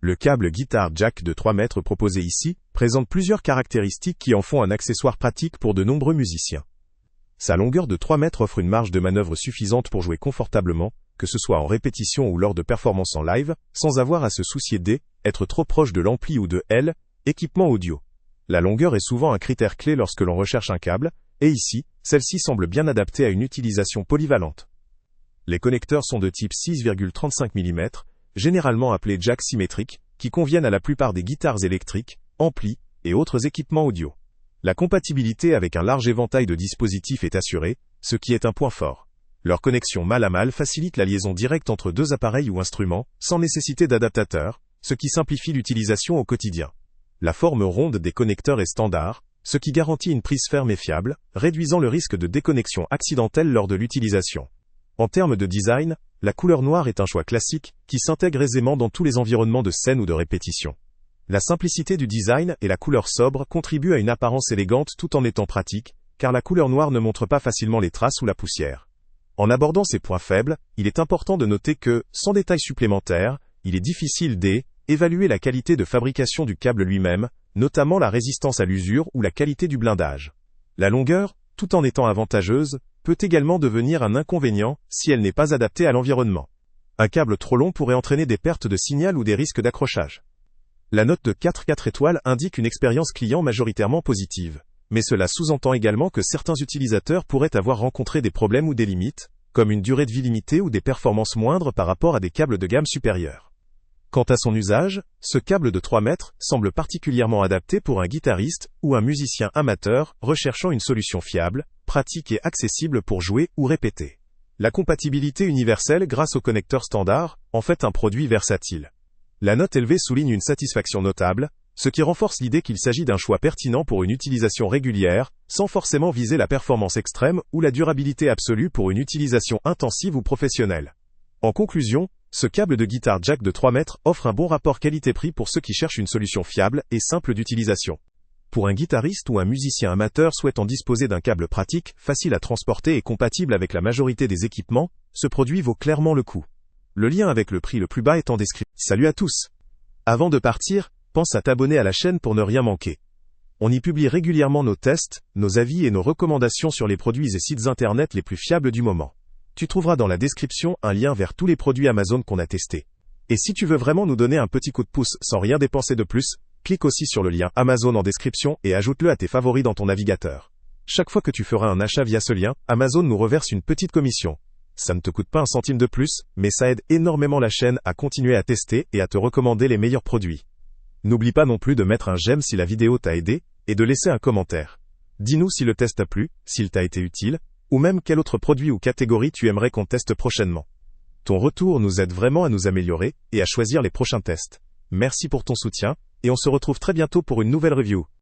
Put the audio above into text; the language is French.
Le câble guitare jack de 3 mètres proposé ici présente plusieurs caractéristiques qui en font un accessoire pratique pour de nombreux musiciens. Sa longueur de 3 mètres offre une marge de manœuvre suffisante pour jouer confortablement, que ce soit en répétition ou lors de performances en live, sans avoir à se soucier être trop proche de l'ampli ou de équipement audio. La longueur est souvent un critère clé lorsque l'on recherche un câble, et ici, celle-ci semble bien adaptée à une utilisation polyvalente. Les connecteurs sont de type 6,35 mm, généralement appelés jack symétriques, qui conviennent à la plupart des guitares électriques, amplis et autres équipements audio. La compatibilité avec un large éventail de dispositifs est assurée, ce qui est un point fort. Leur connexion mâle à mâle facilite la liaison directe entre deux appareils ou instruments, sans nécessité d'adaptateur, ce qui simplifie l'utilisation au quotidien. La forme ronde des connecteurs est standard, ce qui garantit une prise ferme et fiable, réduisant le risque de déconnexion accidentelle lors de l'utilisation. En termes de design, la couleur noire est un choix classique, qui s'intègre aisément dans tous les environnements de scène ou de répétition. La simplicité du design et la couleur sobre contribuent à une apparence élégante tout en étant pratique, car la couleur noire ne montre pas facilement les traces ou la poussière. En abordant ces points faibles, il est important de noter que, sans détails supplémentaires, il est difficile d'évaluer la qualité de fabrication du câble lui-même, notamment la résistance à l'usure ou la qualité du blindage. La longueur, tout en étant avantageuse, peut également devenir un inconvénient si elle n'est pas adaptée à l'environnement. Un câble trop long pourrait entraîner des pertes de signal ou des risques d'accrochage. La note de 4 étoiles indique une expérience client majoritairement positive, mais cela sous-entend également que certains utilisateurs pourraient avoir rencontré des problèmes ou des limites, comme une durée de vie limitée ou des performances moindres par rapport à des câbles de gamme supérieure. Quant à son usage, ce câble de 3 mètres semble particulièrement adapté pour un guitariste ou un musicien amateur recherchant une solution fiable, pratique et accessible pour jouer ou répéter. La compatibilité universelle grâce au connecteur standard en fait un produit versatile. La note élevée souligne une satisfaction notable, ce qui renforce l'idée qu'il s'agit d'un choix pertinent pour une utilisation régulière, sans forcément viser la performance extrême ou la durabilité absolue pour une utilisation intensive ou professionnelle. En conclusion, ce câble de guitare jack de 3 mètres offre un bon rapport qualité-prix pour ceux qui cherchent une solution fiable et simple d'utilisation. Pour un guitariste ou un musicien amateur souhaitant disposer d'un câble pratique, facile à transporter et compatible avec la majorité des équipements, ce produit vaut clairement le coup. Le lien avec le prix le plus bas est en description. Salut à tous! Avant de partir, pense à t'abonner à la chaîne pour ne rien manquer. On y publie régulièrement nos tests, nos avis et nos recommandations sur les produits et sites internet les plus fiables du moment. Tu trouveras dans la description un lien vers tous les produits Amazon qu'on a testés. Et si tu veux vraiment nous donner un petit coup de pouce sans rien dépenser de plus, clique aussi sur le lien Amazon en description et ajoute-le à tes favoris dans ton navigateur. Chaque fois que tu feras un achat via ce lien, Amazon nous reverse une petite commission. Ça ne te coûte pas un centime de plus, mais ça aide énormément la chaîne à continuer à tester et à te recommander les meilleurs produits. N'oublie pas non plus de mettre un j'aime si la vidéo t'a aidé, et de laisser un commentaire. Dis-nous si le test t'a plu, s'il t'a été utile, ou même quel autre produit ou catégorie tu aimerais qu'on teste prochainement. Ton retour nous aide vraiment à nous améliorer et à choisir les prochains tests. Merci pour ton soutien, et on se retrouve très bientôt pour une nouvelle review.